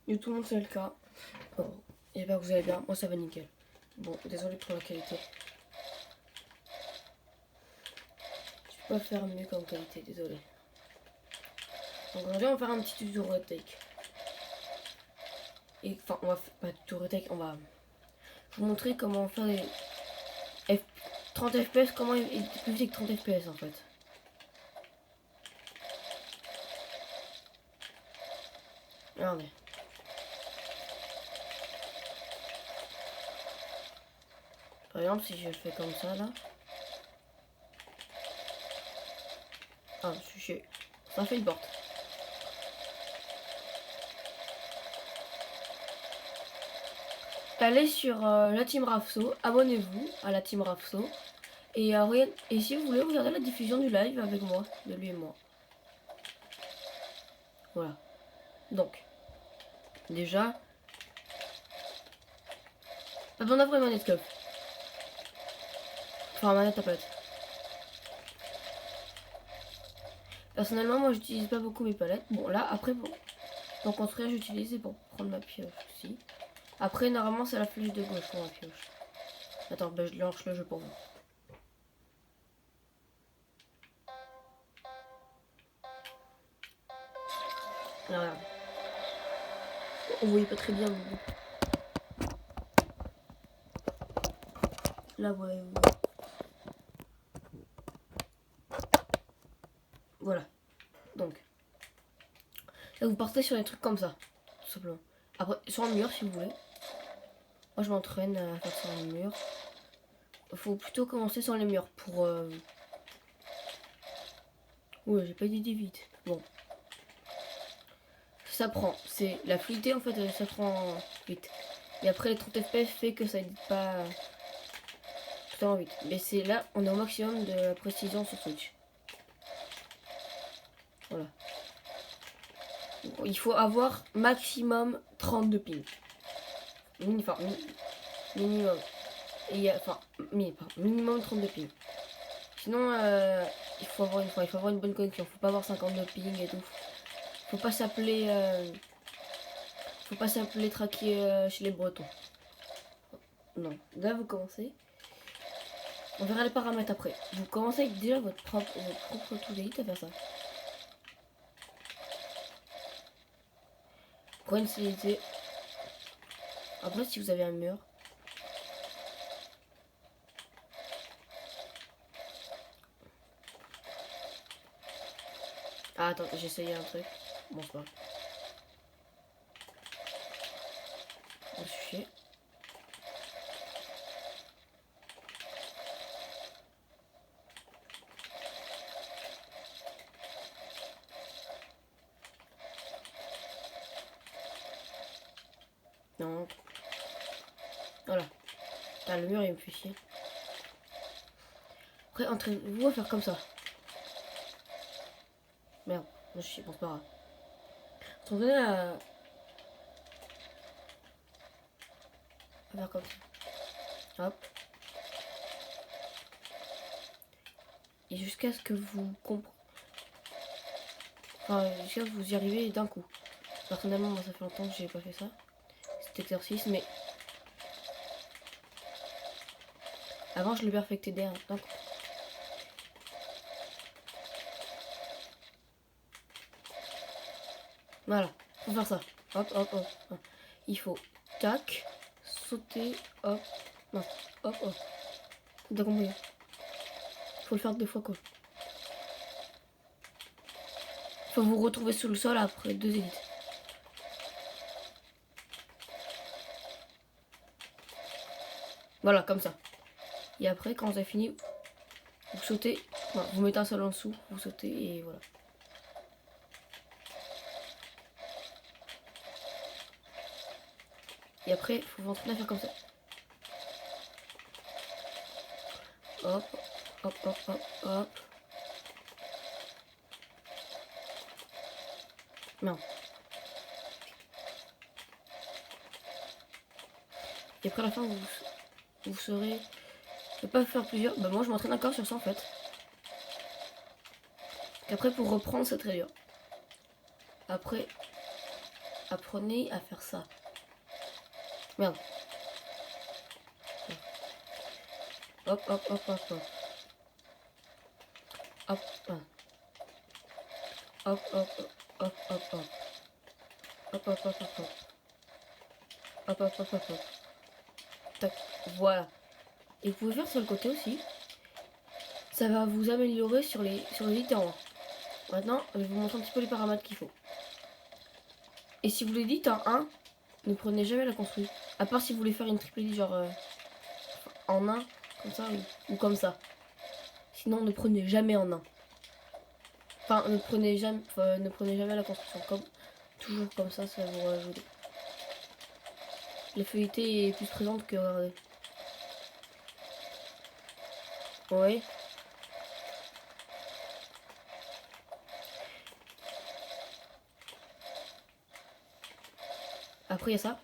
Et tout le monde c'est le cas. Bon, j'espère que vous allez bien, moi ça va nickel. Bon, désolé pour la qualité. Je peux pas faire mieux comme qualité, désolé. Donc aujourd'hui on va faire un petit tuto retech. Et enfin on va pas tuto retech, on va vous montrer comment faire des 30 fps, comment il est plus vite que 30 fps en fait. Regardez. Par exemple si je le fais comme ça là. Ah je suis chier. Ça fait une porte. Allez sur la team Rafso, abonnez-vous à la team Rafso. Et si vous voulez regarder la diffusion du live avec moi, de lui et moi. Voilà. Donc, déjà, pas besoin d'avoir une manette club. Enfin, manette tablette. Personnellement, moi, j'utilise pas beaucoup mes palettes. Bon, là, après, pour construire, j'utilise pour prendre ma pioche aussi. Après, normalement, c'est la flèche de gauche pour ma pioche. Attends, ben, je lance le jeu pour vous. Là, regarde. On voyait pas très bien. Là, ouais. Voilà. Donc, là, vous partez sur des trucs comme ça, tout simplement. Après, sur un mur, si vous voulez. Moi, je m'entraîne à faire sur un mur. Faut plutôt commencer sur les murs pour... Ouais, j'ai pas d'idée vite. Bon. Ça prend. C'est la fluidité, en fait, ça prend vite. Et après, les 30 fps fait que ça n'édite pas totalement vite. Mais c'est là, on est au maximum de la précision sur Switch. Voilà. Il faut avoir maximum 32 ping. Minimum. Et, enfin, minimum 32 ping. Sinon, il faut avoir une bonne connexion. Faut pas avoir 52 ping et tout. Faut pas s'appeler traquer chez les Bretons. Non. Là, vous commencez. On verra les paramètres après. Vous commencez avec déjà votre propre toolkit à faire ça. Pour initialiser. Après, si vous avez un mur. Ah, attends, j'ai essayé un truc. Bon, c'est pas grave. On se chier. Non. Voilà. Ah, le mur, il me fait chier. Après, entraînez-vous à faire comme ça. Merde. Je chie, bon, c'est pas grave. Entraînez à faire comme ça. Hop. Et jusqu'à ce que vous compreniez. Enfin, jusqu'à ce que vous y arrivez d'un coup. Personnellement, moi, ça fait longtemps que j'ai pas fait ça. Cet exercice, mais avant, je le perfectais d'un coup. Voilà, faut faire ça. Hop, hop, hop, hop. Il faut tac, sauter, hop, non, hop, hop. T'as compris? Faut le faire 2 fois quoi. Faut vous retrouver sous le sol après 2 élites. Voilà, comme ça. Et après, quand vous avez fini, vous sautez, voilà, vous mettez un sol en dessous, vous sautez et voilà. Et après, il faut vous entraîner à faire comme ça. Hop, hop, hop, hop, hop. Non. Et après la fin, vous saurez. Ne pas faire plusieurs. Bah moi je m'entraîne encore sur ça en fait. Et après pour reprendre c'est très dur. Après. apprenez à faire ça. Merde. Hop, hop, hop, hop, hop. Hop, hop. Hop, hop, hop, hop, hop. Hop, hop, hop, hop, hop. Hop, hop, hop, hop, hop. Tac, voilà. Et vous pouvez faire sur le côté aussi. Ça va vous améliorer sur les terrains. Maintenant, je vais vous montrer un petit peu les paramètres qu'il faut. Et si vous l'éditez en 1, ne prenez jamais la construite. À part si vous voulez faire une triple edit genre en 1, comme ça, ou comme ça. Sinon, ne prenez jamais en 1. Enfin, ne prenez jamais la construction. Comme, toujours comme ça va vous rajouter. La feuilletée est plus présente que regardez. Oui. Après, il y a ça.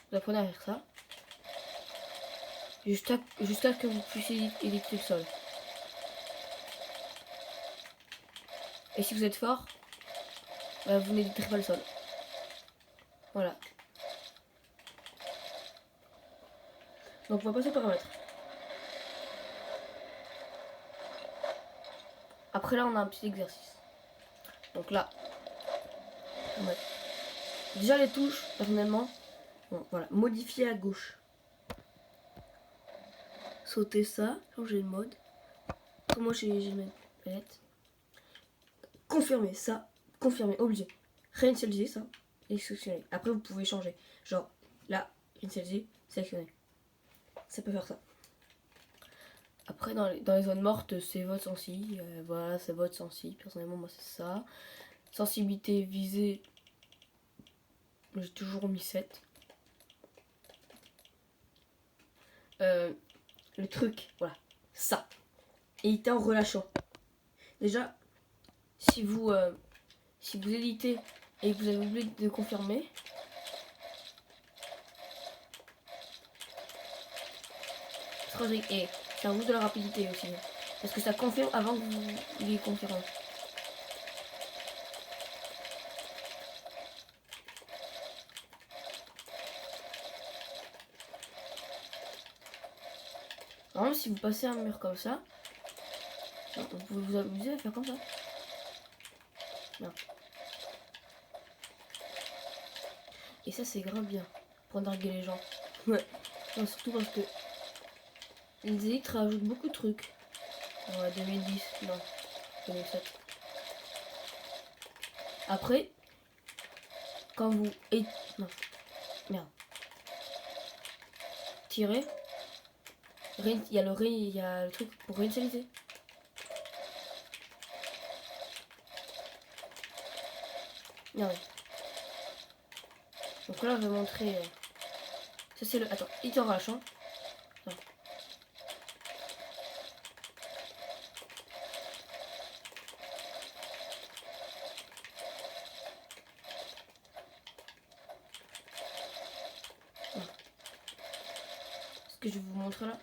Vous apprenez à faire ça. Jusqu'à ce que vous puissiez éditer le sol. Et si vous êtes fort, bah, vous n'éditerez pas le sol. Voilà. Donc on va passer aux paramètres. Après là on a un petit exercice. Donc là, ouais. Déjà les touches, personnellement, bon, voilà, modifier à gauche. Sauter ça, changer le mode. Après moi j'ai une palette. Confirmer ça, confirmer, obligé. Réinitialiser ça, et sélectionner. Après vous pouvez changer. Genre là, réinitialiser, sélectionner. Ça peut faire ça. Après dans les zones mortes, c'est votre sensi. Voilà, c'est votre sensi. Personnellement moi c'est ça. Sensibilité visée, j'ai toujours mis 7. Le truc, voilà, ça. Et il était en relâchant. Déjà, si vous éditez et que vous avez oublié de confirmer, et c'est un boost de la rapidité aussi. Parce que ça confirme avant que vous les confirmez. Normalement, si vous passez un mur comme ça, vous pouvez vous amuser à faire comme ça. Non. Et ça, c'est grave bien pour narguer les gens. Ouais. Non, surtout parce que les élites rajoutent beaucoup de trucs. Ouais, 2010, non, 2007. Après, quand vous... non, merde. Tirez. Il y a le truc pour réinitialiser. Merde. Donc là, je vais montrer... ça, c'est le... Attends, il te relâche, hein. Non. Ce que je vais vous montrer là,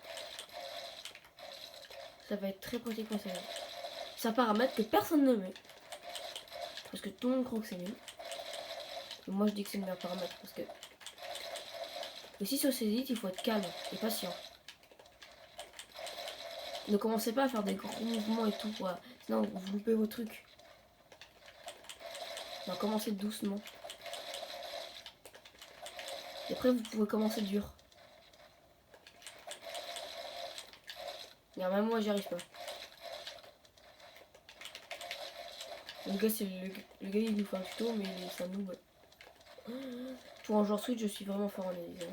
ça va être très pratique quand ça va. C'est un paramètre que personne ne met. Parce que tout le monde croit que c'est nul. Et moi, je dis que c'est le meilleur paramètre. Parce que... aussi sur ces élites, il faut être calme et patient. Ne commencez pas à faire des gros mouvements et tout, quoi. Sinon, vous loupez vos trucs. Non, commencez doucement. Et après, vous pouvez commencer dur. Mais même moi, j'y arrive pas. Le gars, le gars, il nous fait un tuto, mais c'est un noob. Pour un joueur Switch, je suis vraiment fort en analyse.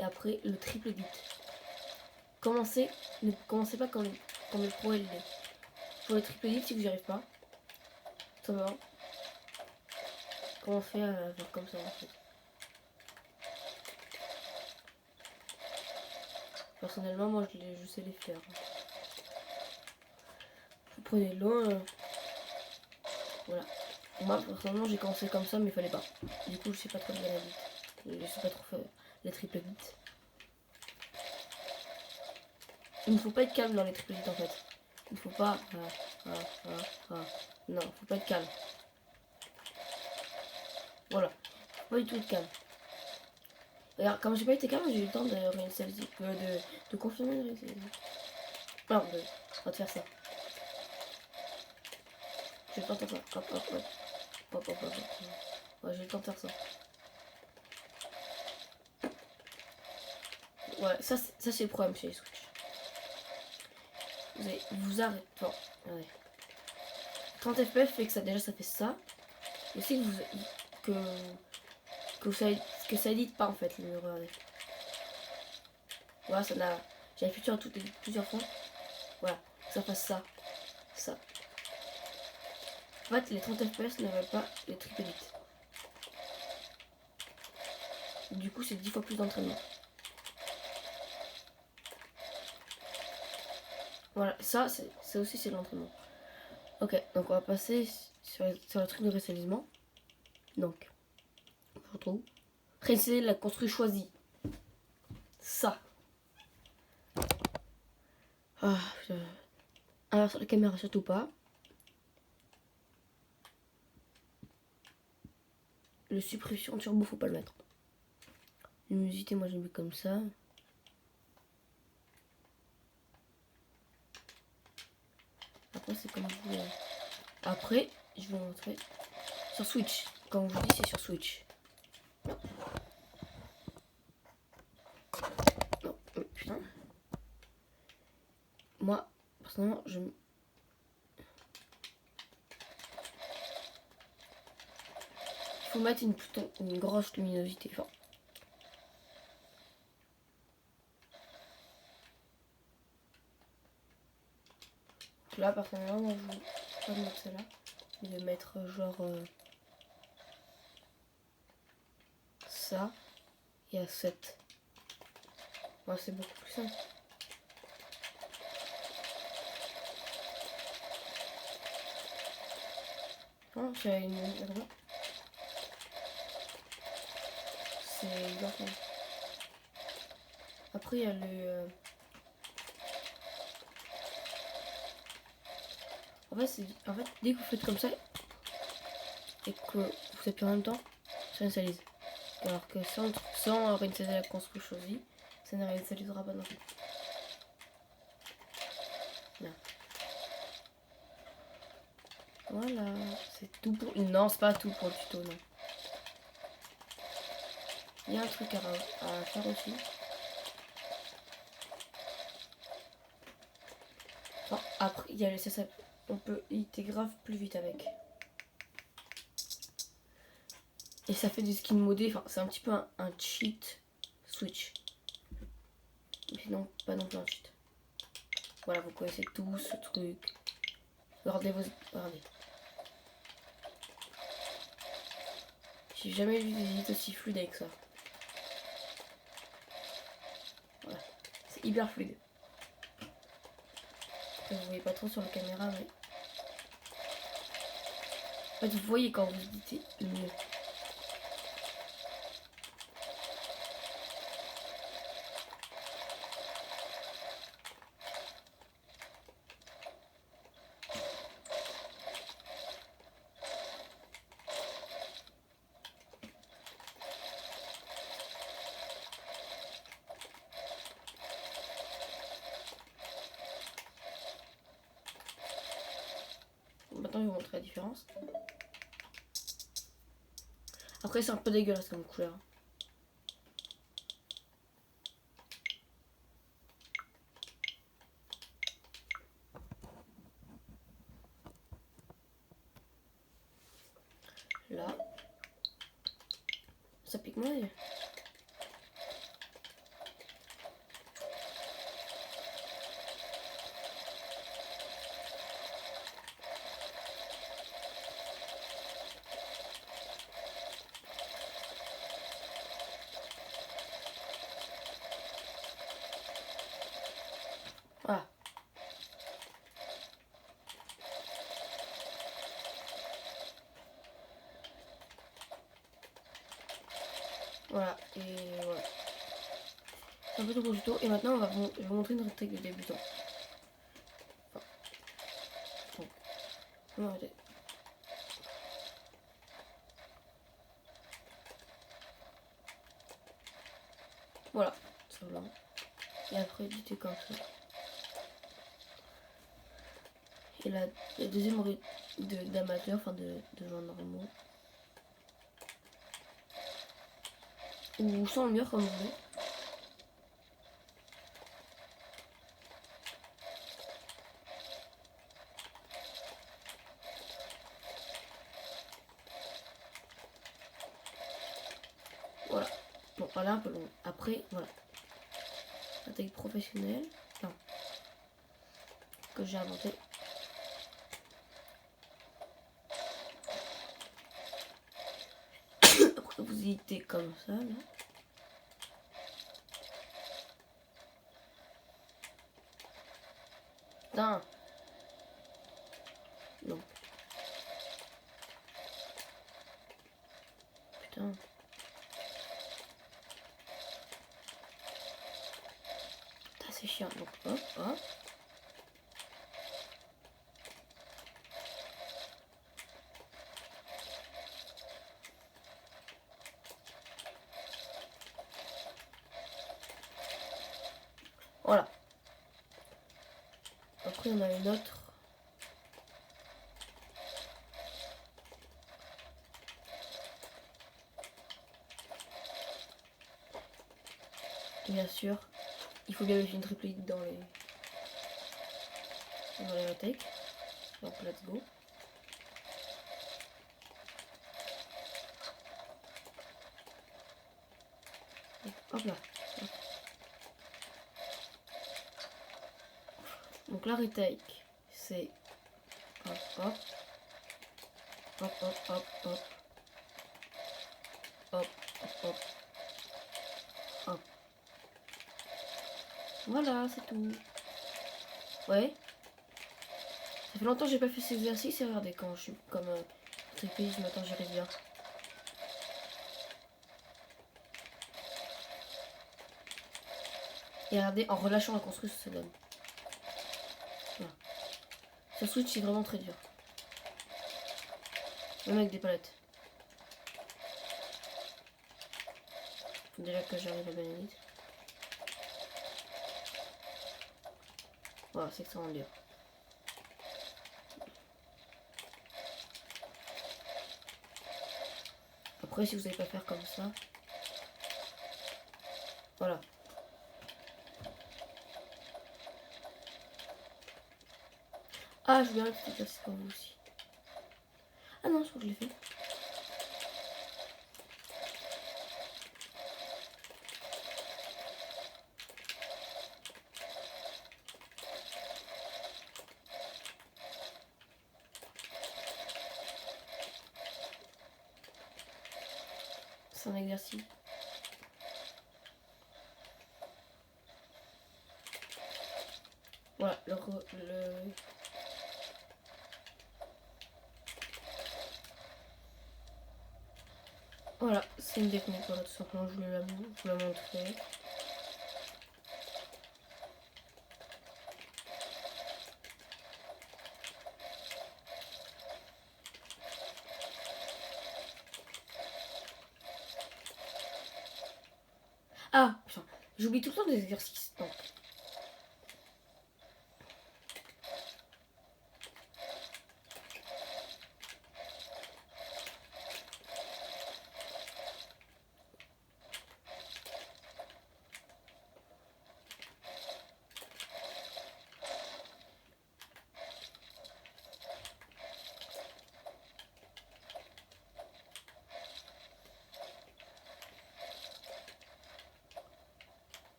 Et après, le triple edit. Ne commencez pas comme le pro LD. Pour le triple edit, si vous n'y arrivez pas, ça va. Comment faire comme ça en fait. Personnellement, moi je sais les faire. Vous prenez l'eau. Voilà. Moi personnellement j'ai commencé comme ça mais il fallait pas. Du coup je sais pas trop bien la bite. Je sais pas trop faire les triple bits. Il ne faut pas être calme dans les triple hits en fait. Il ne faut pas... Non, faut pas être calme. Voilà. Faut pas du tout être calme. Regarde, comme j'ai pas été calme, j'ai eu le temps de réinitialiser, de confirmer le réinitialiser. Non, on va te faire ça. J'ai le temps de faire ça. Hop. Ouais, j'ai le temps de faire ça. Ouais, ça c'est le problème chez les Switch. Vous arrêtez. Bon, ouais. 30 FPS fait que ça, déjà ça fait ça. Et aussi que ça édite pas en fait le regardez. Voilà, ça n'a. J'avais fait sur plusieurs fois. Voilà, que ça fasse ça. Ça. En fait, les 30 FPS ne veulent pas les triple hits. Du coup, c'est 10 fois plus d'entraînement. Voilà, ça aussi c'est de l'entraînement. Ok, donc on va passer sur le truc de réalisement. Donc, on retrouve. Réaliser la construite choisie. Ça. Alors, sur la caméra, surtout pas. Le suppression turbo, faut pas le mettre. Luminosité, moi j'ai mis comme ça. Après, c'est comme vous voulez. Après, je vais vous montrer sur Switch. Comme je vous dis, c'est sur Switch. Non, putain. Moi, personnellement, il faut mettre une grosse luminosité. Enfin, là, personnellement, moi, je vais pas mettre celle-là. Je vais mettre genre ça et à 7. Ouais, c'est beaucoup plus simple. Non, c'est une. C'est bien fait. Après, il y a le. En fait, dès que vous faites comme ça et que vous appuyez en même temps, ça réinitialise. Alors que sans réinitialiser la construction choisie, ça ne réinitialisera pas non plus. Là. Voilà, c'est tout pour. Non, c'est pas tout pour le tuto, non. Il y a un truc à faire aussi. Bon, après, il y a ça, on peut éditer grave plus vite avec. Et ça fait des skins modés, enfin c'est un petit peu un cheat Switch. Mais non, pas non plus un cheat. Voilà, vous connaissez tout ce truc. Regardez. J'ai jamais vu des édits aussi fluides avec ça. Voilà, c'est hyper fluide. Après, vous voyez pas trop sur la caméra, mais... En fait, vous voyez quand vous éditez mieux. Maintenant, je vais vous montrer la différence. Après, c'est un peu dégueulasse comme couleur. Là, ça pique moins. Voilà. Voilà, et voilà. un peu trop pour tuto. Et maintenant, je vais vous montrer une technique de débutant. Enfin, donc, on va arrêter. Voilà, c'est blanc. Et après, éditer comme ça. Et la deuxième d'amateur, enfin de gens normaux. Ou sans le mur, comme vous voulez. Voilà. Bon, voilà un peu long. Après, voilà. La taille professionnelle. Non. Que j'ai inventé. Après, vous éditez comme ça, là. Putain. Non. Putain. Putain, c'est chiant. Donc, hop, hop. Voilà. Après, on a une autre. Bien sûr, il faut bien mettre une triple hit dans les attaques. Donc, let's go. Hop là. Donc la retake, c'est hop hop hop hop hop hop hop hop hop. Voilà, c'est tout. Ouais. Ça fait longtemps que j'ai pas fait cet exercice et regardez quand je suis comme trippé, je m'attends, j'arrive bien. Et regardez, en relâchant la construction, ça donne. Voilà. Ce switch c'est vraiment très dur. Même avec des palettes. Faut déjà que j'arrive à bien vite. Voilà, c'est extrêmement dur. Après, si vous savez pas faire comme ça, voilà. Ah, je voulais un petit exercice pour vous aussi. Ah non, je crois que je l'ai fait. C'est un exercice. Voilà, voilà, c'est une technique, voilà, tout simplement, je voulais vous la montrer. Ah, putain, j'oublie tout le temps des exercices. Donc.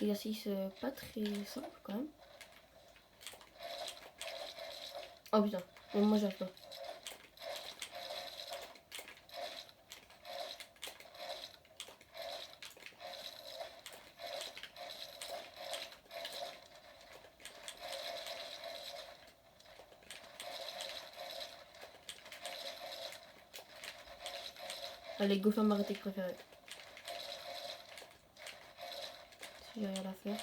Exercice pas très simple quand même. Oh putain, mais moi j'arrive pas. Allez, go faire ma réplique préférée. Si j'ai rien à faire.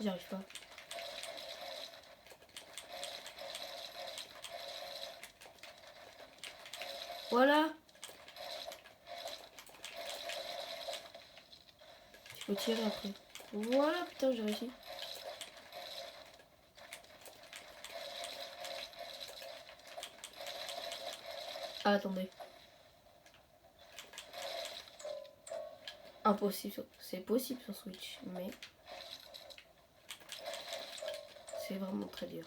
J'y arrive pas. Voilà. Il faut tirer après. Voilà, putain, j'ai réussi. Ah, attendez. Impossible. C'est possible sur Switch, mais c'est vraiment très dur.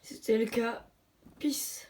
C'était le cas. Peace.